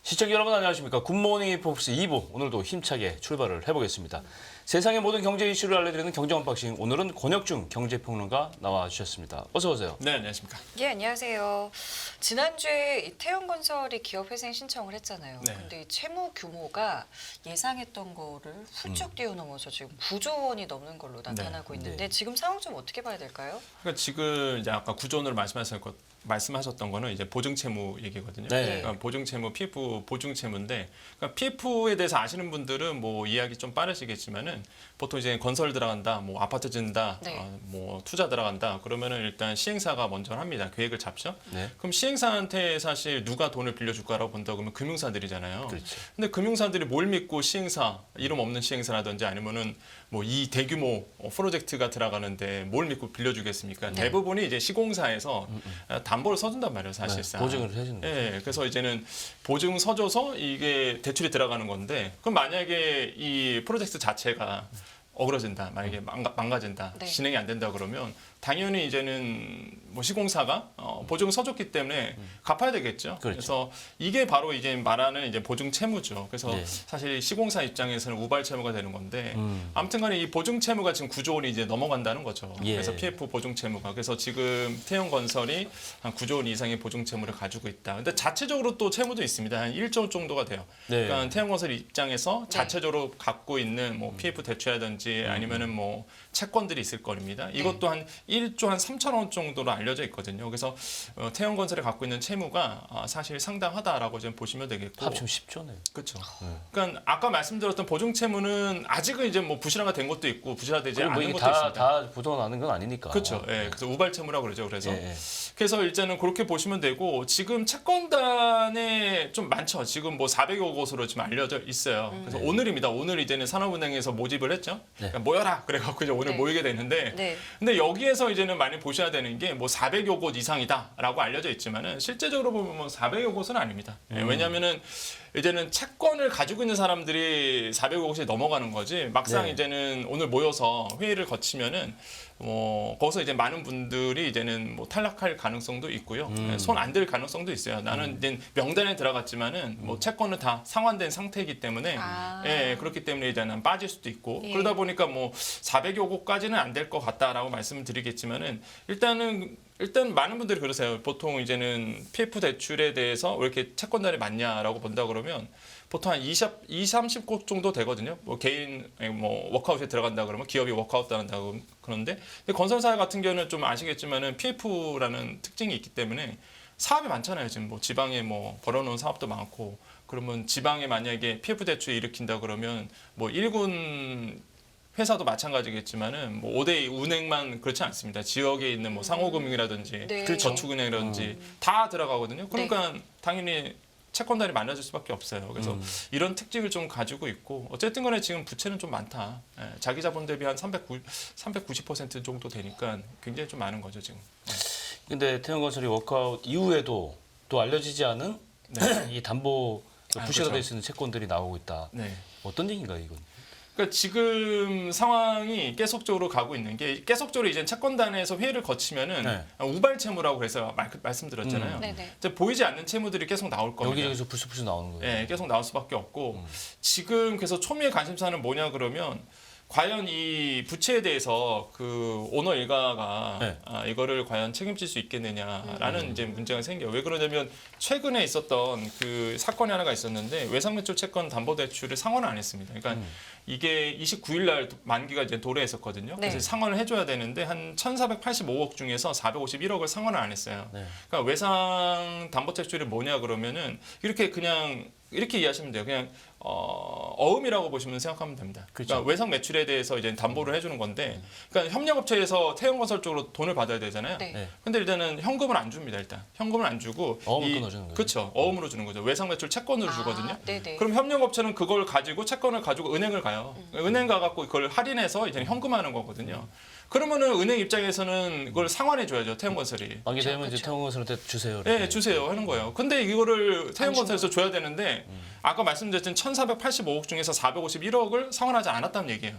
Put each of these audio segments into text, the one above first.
시청자 여러분 안녕하십니까. 굿모닝 포브스 2부 오늘도 힘차게 출발을 해보겠습니다. 세상의 모든 경제 이슈를 알려드리는 경제 언박싱, 오늘은 권혁중 경제평론가 나와주셨습니다. 어서 오세요. 네, 안녕하십니까. 예, 안녕하세요. 지난주에 이 태형건설이 기업회생 신청을 했잖아요. 네. 근데 이 채무 규모가 예상했던 거를 훌쩍 뛰어넘어서 지금 9조 원이 넘는 걸로 나타나고 있는데 지금 상황 좀 어떻게 봐야 될까요? 그러니까 지금 이제 아까 구조원으로 말씀하셨던 거는 이제 보증채무 얘기거든요. 네. 그러니까 보증채무, PF 보증채무인데, 그러니까 PF에 대해서 아시는 분들은 뭐 이해하기 좀 빠르시겠지만은 보통 이제 건설 들어간다, 뭐 아파트 짓는다, 네. 뭐 투자 들어간다 그러면은 일단 시행사가 먼저 합니다. 계획을 잡죠. 네. 그럼 시행사한테 사실 누가 돈을 빌려줄까라고 본다 그러면 금융사들이잖아요. 그렇죠. 근데 금융사들이 뭘 믿고 시행사, 이름 없는 시행사라든지 아니면은 뭐 이 대규모 프로젝트가 들어가는데 뭘 믿고 빌려주겠습니까? 네. 대부분이 이제 시공사에서 담보를 써준단 말이에요, 사실상. 네, 보증을 해주는 거죠. 예, 그래서 이제는 보증 서줘서 이게 대출이 들어가는 건데, 그럼 만약에 이 프로젝트 자체가 어그러진다, 만약에 망가진다, 네. 진행이 안 된다 그러면 당연히 이제는 뭐 시공사가 보증 서줬기 때문에 갚아야 되겠죠. 그렇죠. 그래서 이게 바로 이제 말하는 이제 보증 채무죠. 그래서 네. 사실 시공사 입장에서는 우발 채무가 되는 건데, 아무튼간에 이 보증 채무가 지금 9조 원이 이제 넘어간다는 거죠. 예. 그래서 PF 보증 채무가, 그래서 지금 태형건설이 한 9조 원 이상의 보증 채무를 가지고 있다. 근데 자체적으로 또 채무도 있습니다. 한 1조 원 정도가 돼요. 네. 그러니까 태형건설 입장에서 네. 자체적으로 갖고 있는 뭐 PF 대출이라든지 아니면은 뭐 채권들이 있을 겁니다. 이것도 한 1조 한 3천 원 정도로 알려져 있거든요. 그래서 태형건설이 갖고 있는 채무가 사실 상당하다라고 좀 보시면 되겠고. 합치면 10조네요. 그렇죠. 그러니까 아까 말씀드렸던 보증 채무는 아직은 이제 뭐 부실화가 된 것도 있고 부실화되지 뭐 않은 이게 것도 있습니다. 다 부도나는 건 아니니까. 그렇죠. 예, 그래서 우발 채무라고 그러죠. 그래서 예, 예. 그래서 일단은 그렇게 보시면 되고, 지금 채권단에 좀 많죠. 지금 뭐 400여 곳으로 지금 알려져 있어요. 그래서 오늘입니다. 오늘 이제는 산업은행에서 모집을 했죠. 그러니까 모여라 그래갖고 이제 오늘 네. 모이게 되는데, 네. 근데 여기에서 이제는 많이 보셔야 되는 게 뭐 400여 곳 이상이다라고 알려져 있지만은 실제적으로 보면 뭐 400여 곳은 아닙니다. 예, 왜냐하면은 이제는 채권을 가지고 있는 사람들이 400여 곳이 넘어가는 거지, 막상 네. 이제는 오늘 모여서 회의를 거치면은 거기서 이제 많은 분들이 이제는 뭐 탈락할 가능성도 있고요. 손 안 들 가능성도 있어요. 나는 이제 명단에 들어갔지만은 뭐 채권은 다 상환된 상태이기 때문에 예, 그렇기 때문에 이제는 빠질 수도 있고, 예. 그러다 보니까 뭐 400여 곳까지는 안 될 것 같다라고 말씀을 드리겠지만은, 일단 많은 분들이 그러세요. 보통 이제는 PF 대출에 대해서 왜 이렇게 채권단이 많냐라고 본다 그러면 보통 한 20, 30곳 정도 되거든요. 뭐 개인 뭐 워크아웃에 들어간다 그러면 기업이 워크아웃 당한다고 그러는데, 근데 건설사 같은 경우는 좀 아시겠지만은 PF라는 특징이 있기 때문에 사업이 많잖아요. 지금 뭐 지방에 뭐 벌어놓은 사업도 많고, 그러면 지방에 만약에 PF 대출 일으킨다 그러면 뭐 1군 회사도 마찬가지겠지만은 뭐 5대 은행만 그렇지 않습니다. 지역에 있는 뭐 상호금융이라든지 네. 저축은행이라든지 다 들어가거든요. 그러니까 당연히 채권단이 많아질 수밖에 없어요. 그래서 이런 특징을 좀 가지고 있고, 어쨌든 간에 지금 부채는 좀 많다. 예, 자기 자본 대비 한 390% 정도 되니까 굉장히 좀 많은 거죠, 지금. 근데 태형건설이 워크아웃 이후에도 또 알려지지 않은 이 담보 부실화될 그렇죠. 수 있는 채권들이 나오고 있다. 네. 어떤 얘기인가요, 이건? 그러니까 지금 상황이 계속적으로 가고 있는 게, 계속적으로 이제 채권단에서 회의를 거치면은 네. 우발 채무라고 해서 말씀드렸잖아요. 네네. 이제 보이지 않는 채무들이 계속 나올 겁니다. 여기저기서 불쑥불쑥 나오는 거예요. 예, 계속 나올 수밖에 없고, 지금 그래서 초미의 관심사는 뭐냐 그러면, 과연 이 부채에 대해서 그 오너 일가가 네. 이거를 과연 책임질 수 있겠느냐라는 이제 문제가 생겨요. 왜 그러냐면 최근에 있었던 그 사건이 하나가 있었는데, 외상매출 채권 담보대출을 상환을 안 했습니다. 그러니까 이게 29일 날 만기가 이제 도래했었거든요. 네. 그래서 상환을 해줘야 되는데 한 1,485억 중에서 451억을 상환을 안 했어요. 네. 그러니까 외상 담보대출이 뭐냐 그러면은 이렇게 그냥 이렇게 이해하시면 돼요. 그냥 어음이라고 보시면 생각하면 됩니다. 그렇죠. 그러니까 외상 매출에 대해서 이제 담보를 해주는 건데, 그러니까 협력업체에서 태형건설 쪽으로 돈을 받아야 되잖아요. 네. 네. 근데 일단은 현금을 안 줍니다. 일단 현금을 안 주고 어음을 끊어주는 거죠. 그렇죠. 어음으로 주는 거죠. 외상 매출 채권으로 주거든요. 네네. 그럼 협력업체는 그걸 가지고 채권을 가지고 은행을 가요. 가요. 은행 가갖고 그걸 할인해서 이제 현금화하는 거거든요. 그러면은 은행 입장에서는 그걸 상환해 줘야죠. 태형건설이. 만기 되면 이제 그렇죠. 태형건설한테 주세요. 네, 주세요 하는 거예요. 근데 이거를 태형건설에서 줘야 되는데 아까 말씀드렸던 1,485억 중에서 451억을 상환하지 않았다는 얘기예요.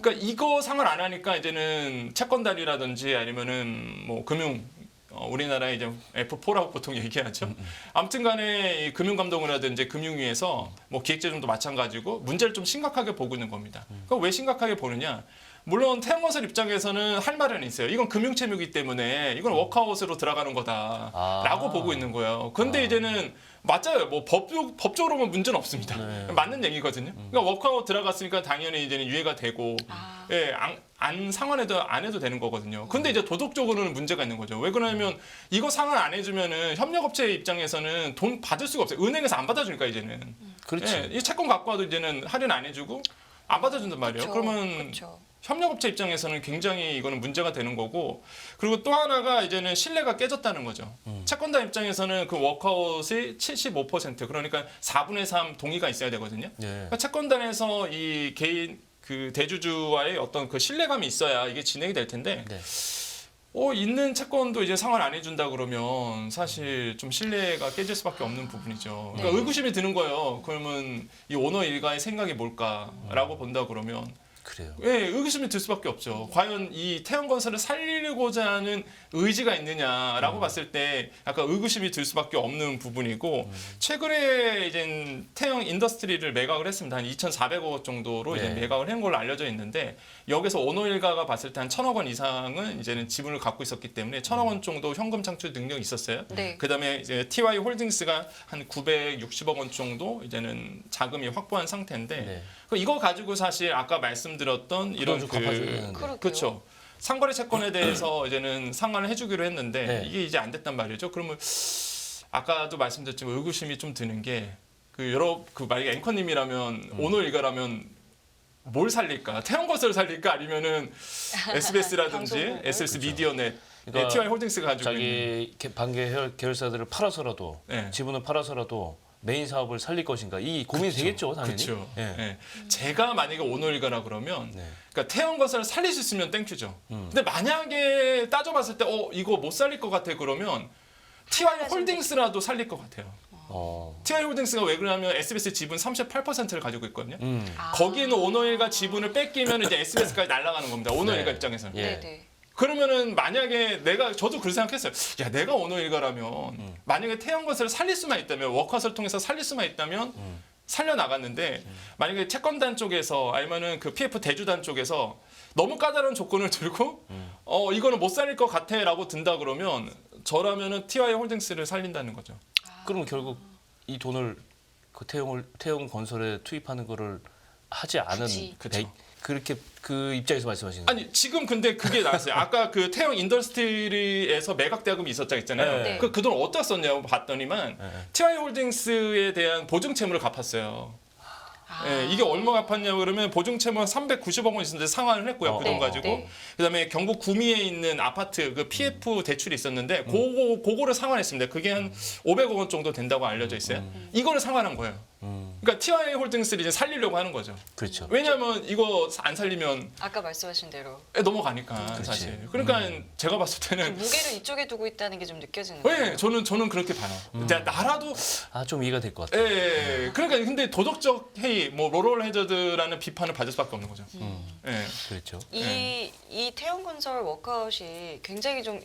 그러니까 이거 상환 안 하니까 이제는 채권단이라든지 아니면은 뭐 금융 우리나라에 이제 F4라고 보통 얘기하죠. 아무튼간에 이 금융감독원이라든지 금융위에서 뭐 기획재정도 마찬가지고 문제를 좀 심각하게 보고 있는 겁니다. 그럼 왜 심각하게 보느냐? 물론 태형건설 입장에서는 할 말은 있어요. 이건 금융채무이기 때문에 이건 워크아웃으로 들어가는 거다라고 보고 있는 거예요. 근데 이제는 맞아요. 뭐 법적으로 보면 문제는 없습니다. 맞는 얘기거든요. 그러니까 워크아웃 들어갔으니까 당연히 이제는 유예가 되고, 예, 안 상환해도 안 해도 되는 거거든요. 근데 이제 도덕적으로는 문제가 있는 거죠. 왜 그러냐면 이거 상환 안 해주면은 협력업체 입장에서는 돈 받을 수가 없어요. 은행에서 안 받아주니까 이제는. 그렇지. 예, 이 채권 갖고 와도 이제는 할인 안 해주고 안 받아준단 말이에요. 그러면 그렇죠. 협력업체 입장에서는 굉장히 이거는 문제가 되는 거고, 그리고 또 하나가 이제는 신뢰가 깨졌다는 거죠. 채권단 입장에서는 그 워크아웃이 75% 그러니까 4분의 3 동의가 있어야 되거든요. 예. 그러니까 채권단에서 이 개인 그 대주주와의 어떤 그 신뢰감이 있어야 이게 진행이 될 텐데, 네. 있는 채권도 이제 상환 안 해준다 그러면 사실 좀 신뢰가 깨질 수밖에 없는 부분이죠. 그러니까 네. 의구심이 드는 거예요. 그러면 이 오너 일가의 생각이 뭘까라고 본다 그러면. 그래요. 예, 의구심이 들 수밖에 없죠. 과연 이 태형건설을 살리고자 하는 의지가 있느냐라고 봤을 때 약간 의구심이 들 수밖에 없는 부분이고, 최근에 이제 태형 인더스트리를 매각을 했습니다. 한 2,400억 정도로 이제 네. 매각을 한 걸로 알려져 있는데, 여기서 오너일가가 봤을 때 한 1,000억 원 이상은 이제는 지분을 갖고 있었기 때문에 1,000억 원 정도 현금 창출 능력이 있었어요. 네. 그다음에 이제 TY 홀딩스가 한 960억 원 정도 이제는 자금이 확보한 상태인데, 네. 이거 가지고 사실 아까 말씀드렸던 이런 좀 갚아줘야 되는데. 그러게요. 그렇죠. 상거래 채권에 대해서 이제는 상환을 해주기로 했는데 네. 이게 이제 안 됐단 말이죠. 그러면 아까도 말씀드렸지만 의구심이 좀 드는 게 만약에 앵커님이라면 오너 일가라면 뭘 살릴까? 태형건설을 살릴까? 아니면은 SBS라든지 방송국을? SS 미디어넷, 그러니까 TY 홀딩스가 가지고 있는 자기 반계 계열사들을 팔아서라도 네. 지분을 팔아서라도 메인 사업을 살릴 것인가 이 고민이 되겠죠, 당연히. 그렇죠. 예. 예. 제가 만약에 오너일가라 그러면 네. 그러니까 태형건설을 살릴 수 있으면 땡큐죠. 근데 만약에 따져봤을 때 이거 못 살릴 것 같아 그러면 TY 홀딩스라도 살릴 것 같아요. TY 홀딩스가 왜 그러냐면 SBS 지분 38%를 가지고 있거든요. 거기는 오너일가 지분을 뺏기면 이제 SBS까지 날아가는 겁니다. 오너일가 네. 입장에서는. 예. 네네. 그러면은 만약에 저도 그렇게 생각했어요. 야, 내가 오너일가라면 만약에 태형건설을 살릴 수만 있다면, 워크아웃을 통해서 살릴 수만 있다면 살려 나갔는데, 만약에 채권단 쪽에서 아니면은 그 PF 대주단 쪽에서 너무 까다로운 조건을 들고 이거는 못 살릴 것 같아라고 든다 그러면 저라면은 TY 홀딩스를 살린다는 거죠. 그러면 결국 이 돈을 그 태형 건설에 투입하는 거를 하지 않은 굳이. 그쵸. 그렇게 그 입장에서 말씀하시는 거예요. 아니 지금 근데 그게 나왔어요. 아까 그 태형 인더스트리에서 매각 대금이 있었다 했잖아요. 네. 그 돈 어디다 썼냐고 봤더니만 TY 홀딩스에 대한 보증 채무를 갚았어요. 예, 이게 얼마 갚았냐고 그러면 보증 채무 390억 원 있었는데 상환을 했고요. 그 돈 네, 가지고. 네. 그다음에 경북 구미에 있는 아파트 그 PF 대출이 있었는데 그거를 상환했습니다. 그게 한 500억 원 정도 된다고 알려져 있어요. 이거를 상환한 거예요. 그러니까 TY 홀딩스를 이제 살리려고 하는 거죠. 그렇죠. 왜냐하면 이거 안 살리면 아까 말씀하신 대로 넘어가니까 그렇지. 사실. 그러니까 제가 봤을 때는 무게를 이쪽에 두고 있다는 게 좀 느껴지는 거예요. 네, 저는 그렇게 봐요. 나라도 좀 이해가 될 것 같아요. 예, 그러니까 근데 도덕적 해이, 뭐 로럴 해저드라는 비판을 받을 수밖에 없는 거죠. 예. 그렇죠. 이 태형건설 워크아웃이 굉장히 좀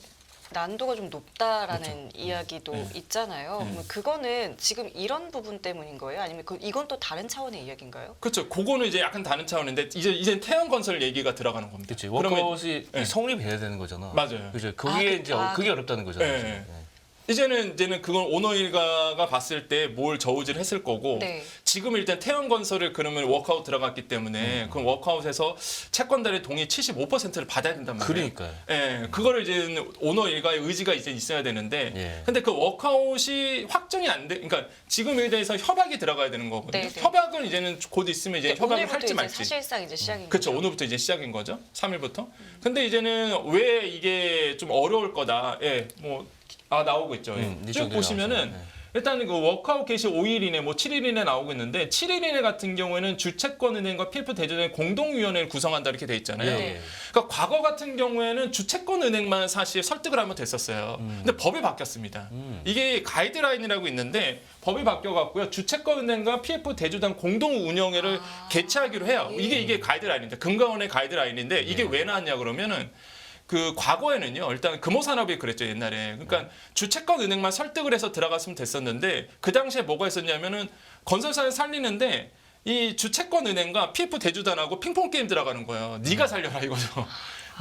난도가 좀 높다라는 그렇죠. 이야기도 있잖아요. 그러면 그거는 지금 이런 부분 때문인 거예요? 아니면 이건 또 다른 차원의 이야기인가요? 그렇죠. 그거는 이제 약간 다른 차원인데 이제 태형건설 얘기가 들어가는 겁니다. 그렇지. 그러면 워크아웃이 네. 성립해야 되는 거잖아. 맞아요. 그죠. 그게 이제 그게 어렵다는 거잖아요. 네. 지금. 이제는 그건 오너일가가 봤을 때 뭘 저울질 했을 거고 네. 지금 일단 태형건설을 그러면 워크아웃 들어갔기 때문에 그 워크아웃에서 채권단의 동의 75%를 받아야 된단 말이에요. 그러니까요. 예, 그거를 이제 오너일가의 의지가 이제 있어야 되는데, 예. 근데 그 워크아웃이 확정이 안 돼, 그러니까 지금에 대해서 협약이 들어가야 되는 거거든요. 네, 네. 협약은 이제는 곧 있으면 이제 협약을 오늘부터 할지 이제 말지. 사실상 이제 시작인 그렇죠. 거죠. 오늘부터 이제 시작인 거죠. 3일부터. 근데 이제는 왜 이게 좀 어려울 거다. 예, 뭐 나오고 있죠. 예. 쭉 이쪽도 보시면은 나오죠. 일단 그 워크아웃 개시 5일 이내, 뭐 7일 이내 나오고 있는데 7일 이내 같은 경우에는 주채권은행과 PF 대주주의 공동위원회를 구성한다 이렇게 돼 있잖아요. 예. 그러니까 과거 같은 경우에는 주채권은행만 사실 설득을 하면 됐었어요. 근데 법이 바뀌었습니다. 이게 가이드라인이라고 있는데 법이 바뀌어갖고요. 주채권은행과 PF 대주당 공동운영회를 개최하기로 해요. 이게 가이드라인입니다. 금감원의 가이드라인인데 이게 왜 나왔냐 그러면은 그 과거에는요, 일단 금호산업이 그랬죠 옛날에. 그러니까 주채권 은행만 설득을 해서 들어갔으면 됐었는데 그 당시에 뭐가 있었냐면은 건설사를 살리는데 이 주채권 은행과 PF 대주단하고 핑퐁 게임 들어가는 거예요. 네가 살려라 이거죠.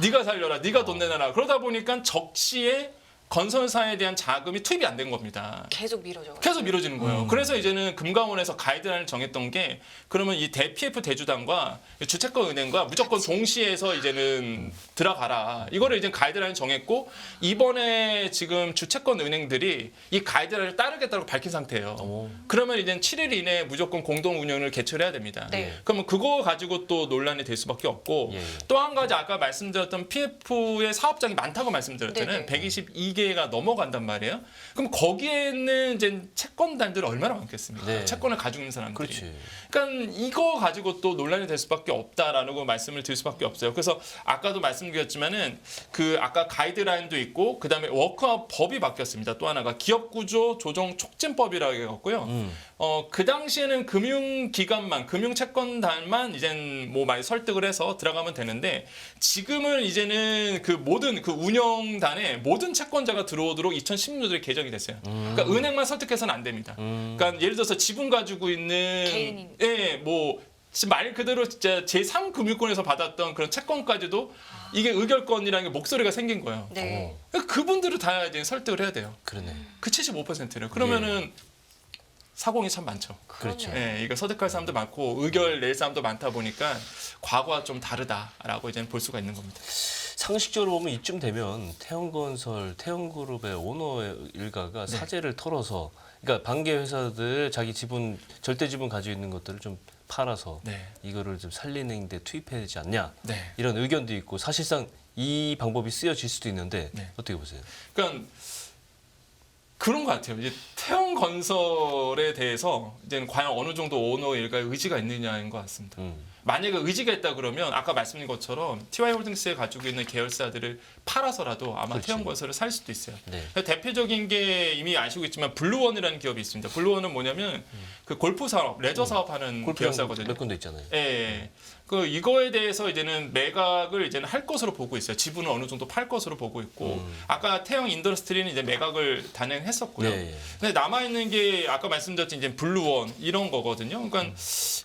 네가 살려라, 네가 돈 내놔라. 그러다 보니까 적시에 건설사에 대한 자금이 투입이 안 된 겁니다. 계속 미뤄져. 계속 미뤄지는 거예요. 그래서 이제는 금감원에서 가이드라인을 정했던 게 그러면 이 PF 대주단과 주채권 은행과 무조건 동시에서 이제는 들어가라. 이거를 이제 가이드라인 정했고 이번에 지금 주채권 은행들이 이 가이드라인을 따르겠다고 밝힌 상태예요. 그러면 이제 7일 이내에 무조건 공동 운영을 개최를 해야 됩니다. 네. 그러면 그거 가지고 또 논란이 될 수밖에 없고 예. 또 한 가지 아까 말씀드렸던 PF의 사업장이 많다고 말씀드렸잖아요. 네네. 122개가 넘어간단 말이에요. 그럼 거기에는 이제 채권단들 얼마나 많겠습니까? 네. 채권을 가지고 있는 사람들이. 그렇지. 그러니까 이거 가지고 또 논란이 될 수밖에 없다라는 거 말씀을 드릴 수밖에 없어요. 그래서 아까도 말씀드렸지만은 그 아까 가이드라인도 있고 그다음에 워크아웃 법이 바뀌었습니다. 또 하나가 기업구조 조정 촉진법이라고 해갖고요. 그 당시에는 금융기관만, 금융채권단만 이젠 뭐 많이 설득을 해서 들어가면 되는데 지금은 이제는 그 모든 그 운영단에 모든 채권자가 들어오도록 2016년도에 개정이 됐어요. 그러니까 은행만 설득해서는 안 됩니다. 그러니까 예를 들어서 지분 가지고 있는 개인이. 예, 뭐 말 그대로 진짜 제3금융권에서 받았던 그런 채권까지도 이게 의결권이라는 게 목소리가 생긴 거예요. 네. 그러니까 그분들을 다 이제 설득을 해야 돼요. 그러네. 그 75%를. 그러면은 사공이 참 많죠. 그렇죠. 그러네요. 예, 이거 설득할 사람도 많고 의결 낼 사람도 많다 보니까 과거와 좀 다르다라고 이제는 볼 수가 있는 겁니다. 상식적으로 보면 이쯤 되면 태형건설, 태형그룹의 오너 일가가 사재를 털어서 그러니까 반개 회사들 자기 지분 절대 지분 가지고 있는 것들을 좀 팔아서 네. 이거를 좀 살리는 데 투입해야 되지 않냐 네. 이런 의견도 있고 사실상 이 방법이 쓰여질 수도 있는데 네. 어떻게 보세요? 그러니까 그런 것 같아요. 이제 태형건설에 대해서 이제는 과연 어느 정도 오너 일가의 의지가 있느냐인 것 같습니다. 만약에 의지가 있다 그러면 아까 말씀드린 것처럼 TY홀딩스에 가지고 있는 계열사들을 팔아서라도 아마 그렇지. 태형건설을 살 수도 있어요. 네. 대표적인 게 이미 아시고 있지만 블루원이라는 기업이 있습니다. 블루원은 뭐냐면 그 골프 사업, 레저 사업하는 골프 계열사거든요. 몇 군데 있잖아요. 예, 예. 그 이거에 대해서 이제는 매각을 이제는 할 것으로 보고 있어요. 지분을 어느 정도 팔 것으로 보고 있고 아까 태형 인더스트리는 이제 매각을 단행했었고요. 예, 예. 근데 남아 있는 게 아까 말씀드렸던 이제 블루원 이런 거거든요. 그러니까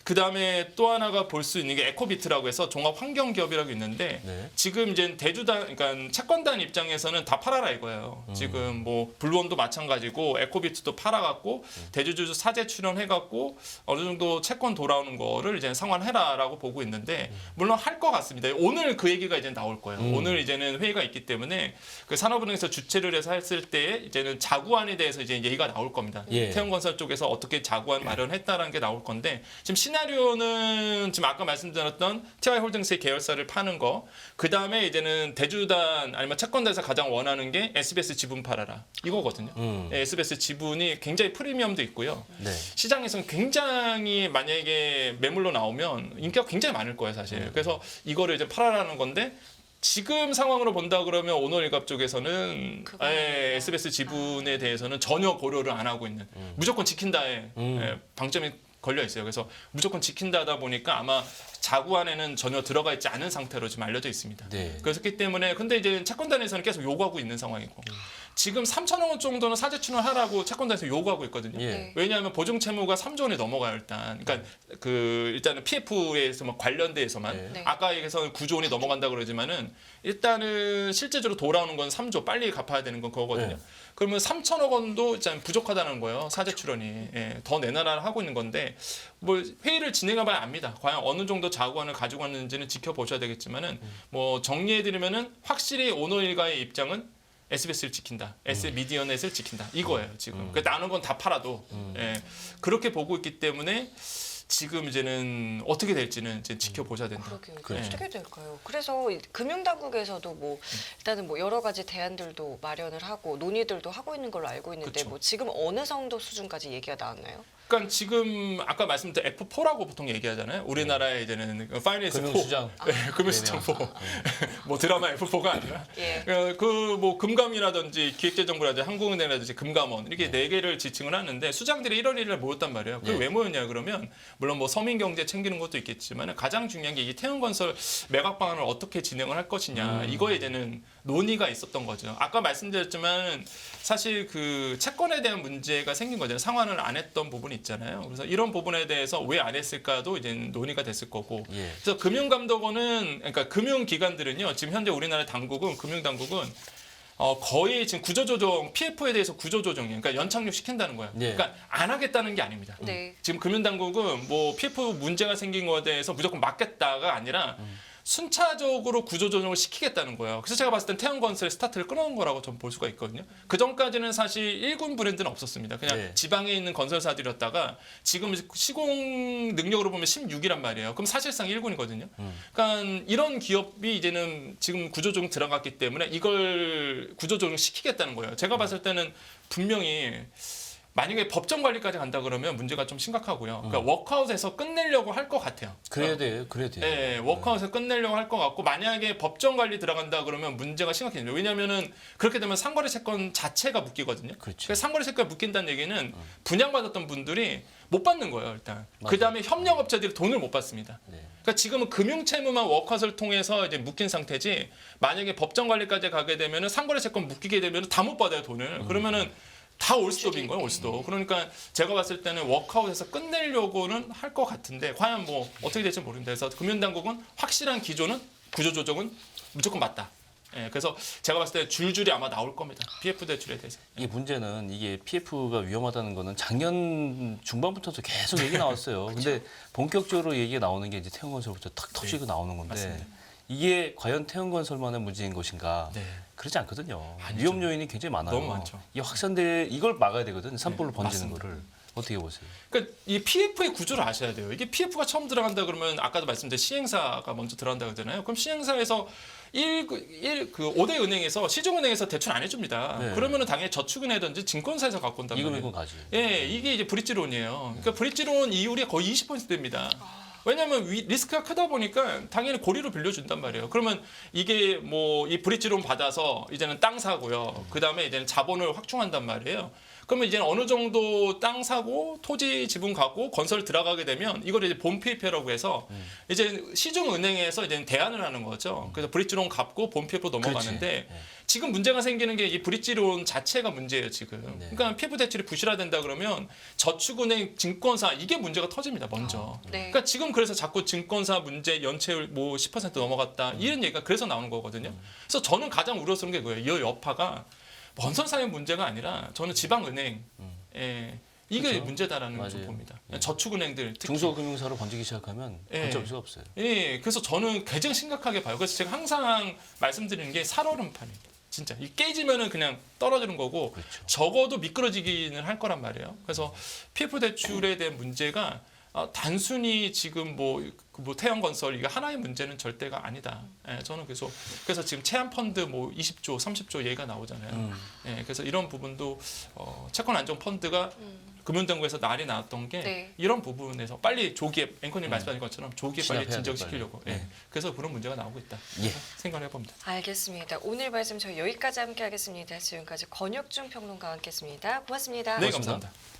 그 다음에 또 하나가 볼 수 있는 게 에코비트라고 해서 종합 환경 기업이라고 있는데 네. 지금 이제 대주단, 그러니까 채권단 입장에서는 다 팔아라 이거예요. 지금 뭐 블루원도 마찬가지고 에코비트도 팔아갖고 대주주 사재 출연해갖고 어느 정도 채권 돌아오는 거를 이제 상환해라라고 보고 있는데 물론 할 것 같습니다. 오늘 그 얘기가 이제 나올 거예요. 오늘 이제는 회의가 있기 때문에 그 산업은행에서 주최를 해서 했을 때 이제는 자구안에 대해서 이제 얘기가 나올 겁니다. 예. 태형건설 쪽에서 어떻게 자구안 마련했다라는 게 나올 건데 지금 시나리오는 지금 아까 말씀드렸던 TY홀딩스의 계열사를 파는 거, 그 다음에 이제는 대주단 아니면 채권단에서 가장 원하는 게 SBS 지분 팔아라 이거거든요. 예, SBS 지분이 굉장히 프리미엄도 있고요. 네. 시장에서는 굉장히 만약에 매물로 나오면 인기가 굉장히 많을 거예요, 사실. 그래서 이거를 이제 팔아라는 건데 지금 상황으로 본다 그러면 오너일갑 쪽에서는 그거는 SBS 지분에 대해서는 전혀 고려를 안 하고 있는 무조건 지킨다에 방점이 걸려 있어요. 그래서 무조건 지킨다다 보니까 아마 자구안에는 전혀 들어가 있지 않은 상태로 지금 알려져 있습니다. 네. 그렇기 때문에 근데 이제 채권단에서는 계속 요구하고 있는 상황이고 지금 3천억 원 정도는 사재 출연하라고 채권단에서 요구하고 있거든요. 예. 왜냐하면 보증 채무가 3조 원이 넘어가요 일단. 그러니까 그 일단은 PF에서 관련돼서만 네. 네. 아까 얘기해서 9조 원이 넘어간다 그러지만은 일단은 실제적으로 돌아오는 건 3조 빨리 갚아야 되는 건 그거거든요. 네. 그러면 3천억 원도 일단 부족하다는 거예요. 사재 출연이. 예, 더 내놔라 하고 있는 건데 뭐 회의를 진행해봐야 압니다. 과연 어느 정도 자구안을 가지고 왔는지는 지켜보셔야 되겠지만은 뭐 정리해드리면은 확실히 오너 일가의 입장은 SBS를 지킨다, 미디어넷을 지킨다 이거예요 지금. 그러니까 나는 건 다 팔아도 예, 그렇게 보고 있기 때문에 지금 이제는 어떻게 될지는 이제 지켜보셔야 된다. 그러게요. 이게 그렇죠. 어떻게 될까요? 그래서 이 금융당국에서도 뭐 일단은 뭐 여러 가지 대안들도 마련을 하고 논의들도 하고 있는 걸로 알고 있는데 그쵸. 뭐 지금 어느 정도 수준까지 얘기가 나왔나요? 그러니까 지금 아까 말씀드린 F4라고 보통 얘기하잖아요. 우리나라에 이제는 파이낸스 4. 금융시장. 네, 금융시장 4. 뭐 드라마 F4가 아니라 예. 그 뭐 금감이라든지 기획재정부라든지 한국은행이라든지 금감원 이렇게 네 개를 지칭을 하는데 수장들이 1월 1일에 모였단 말이에요. 그게 네. 왜 모였냐 그러면 물론 뭐 서민경제 챙기는 것도 있겠지만 가장 중요한 게 이 태형건설 매각 방안을 어떻게 진행을 할 것이냐 이거에 이제는 논의가 있었던 거죠. 아까 말씀드렸지만 사실 그 채권에 대한 문제가 생긴 거잖아요. 상환을 안 했던 부분이 있잖아요. 그래서 이런 부분에 대해서 왜 안 했을까도 이제 논의가 됐을 거고. 예. 그래서 금융감독원은 그러니까 금융기관들은요. 지금 현재 우리나라 당국은 금융당국은 거의 지금 구조조정 PF에 대해서 구조조정이에요. 그러니까 연착륙 시킨다는 거예요. 네. 그러니까 안 하겠다는 게 아닙니다. 네. 지금 금융당국은 뭐 PF 문제가 생긴 거에 대해서 무조건 막겠다가 아니라 순차적으로 구조조정을 시키겠다는 거예요. 그래서 제가 봤을 땐 태양건설의 스타트를 끊어온 거라고 전 볼 수가 있거든요. 그 전까지는 사실 1군 브랜드는 없었습니다. 그냥 네. 지방에 있는 건설사들이었다가 지금 시공 능력으로 보면 16이란 말이에요. 그럼 사실상 1군이거든요. 그러니까 이런 기업이 이제는 지금 구조조정 들어갔기 때문에 이걸 구조조정 시키겠다는 거예요. 제가 봤을 때는 분명히 만약에 법정 관리까지 간다 그러면 문제가 좀 심각하고요. 그러니까 워크아웃에서 끝내려고 할 것 같아요. 그래야 돼요. 그래야 돼요. 네, 워크아웃에서 끝내려고 할 것 같고 만약에 법정 관리 들어간다 그러면 문제가 심각해져요. 왜냐하면은 그렇게 되면 상거래 채권 자체가 묶이거든요. 그렇죠. 그래서 상거래 채권이 묶인다는 얘기는 분양받았던 분들이 못 받는 거예요. 일단 맞아요. 그 다음에 협력업체들이 돈을 못 받습니다. 네. 그러니까 지금은 금융채무만 워크아웃을 통해서 이제 묶인 상태지 만약에 법정 관리까지 가게 되면은 상거래 채권 묶이게 되면은 다 못 받아요 돈을. 그러면은 다 올스톱인 거예요, 올스톱. 그러니까 제가 봤을 때는 워크아웃에서 끝내려고는 할 것 같은데 과연 뭐 어떻게 될지 모르는데 그래서 금융당국은 확실한 기조는 구조조정은 무조건 맞다. 예, 그래서 제가 봤을 때 줄줄이 아마 나올 겁니다. PF 대출에 대해서. 이게 문제는 이게 PF가 위험하다는 거는 작년 중반부터도 계속 얘기 나왔어요. 근데 본격적으로 얘기가 나오는 게 이제 태형건설부터 탁 터지고 나오는 건데 맞습니다. 이게 과연 태형건설만의 문제인 것인가? 네. 그렇지 않거든요. 아니죠. 위험 요인이 굉장히 많아요. 너무 많죠. 이게 확산돼 이걸 막아야 되거든. 산불로 네, 번지는 맞습니다. 거를 어떻게 보세요? 그러니까 이 PF의 구조를 아셔야 돼요. 이게 PF가 처음 들어간다 그러면 아까도 말씀드린 시행사가 먼저 들어간다 그러잖아요. 그럼 시행사에서 5대 은행에서 시중은행에서 대출 안 해줍니다. 네. 그러면은 당연히 저축은행이든지 증권사에서 갖고 온단 말이에요. 이금이금 가지. 예, 이게 이제 브릿지론이에요. 그러니까 브릿지론 이율이 거의 20%대입니다. 왜냐하면 리스크가 크다 보니까 당연히 고리로 빌려준단 말이에요. 그러면 이게 뭐 이 브릿지론 받아서 이제는 땅 사고요. 그 다음에 이제는 자본을 확충한단 말이에요. 그러면 이제는 어느 정도 땅 사고 토지 지분 갖고 건설 들어가게 되면 이걸 이제 본 PF라고 해서 이제 시중 은행에서 이제 대안을 하는 거죠. 그래서 브릿지론 갚고 본 PF로 넘어가는데 그렇지. 지금 문제가 생기는 게 이 브릿지론 자체가 문제예요 지금. 네. 그러니까 PF 대출이 부실화된다 그러면 저축은행, 증권사 이게 문제가 터집니다 먼저. 네. 그러니까 지금 그래서 자꾸 증권사 문제 연체율 뭐 10% 넘어갔다 이런 얘기가 그래서 나오는 거거든요. 그래서 저는 가장 우려스러운 게 그거예요. 이 여파가 건설사의 문제가 아니라 저는 지방은행, 이게 그렇죠. 문제다라는 걸 맞아요. 좀 봅니다. 예. 저축은행들 특히. 중소금융사로 번지기 시작하면 예. 어쩔 수가 없어요. 예, 그래서 저는 굉장히 심각하게 봐요. 그래서 제가 항상 말씀드리는 게 살얼음판이에요. 진짜 이 깨지면은 그냥 떨어지는 거고 그렇죠. 적어도 미끄러지기는 할 거란 말이에요. 그래서 PF 대출에 대한 문제가 단순히 지금 뭐 태형건설 이게 하나의 문제는 절대가 아니다. 예, 저는 그래서 지금 체한 펀드 뭐 20조, 30조 얘기가 나오잖아요. 예, 그래서 이런 부분도 채권 안정 펀드가 금융당국에서 날이 나왔던 게 네. 이런 부분에서 빨리 조기에 앵커님 말씀하신 것처럼 조기에 빨리 진압해야 돼, 진정시키려고. 빨리. 예, 네. 그래서 그런 문제가 나오고 있다. 예. 생각을 해봅니다. 알겠습니다. 오늘 말씀 저희 여기까지 함께 하겠습니다. 지금까지 권혁중 평론가와 함께했습니다. 고맙습니다. 네, 고맙습니다. 감사합니다.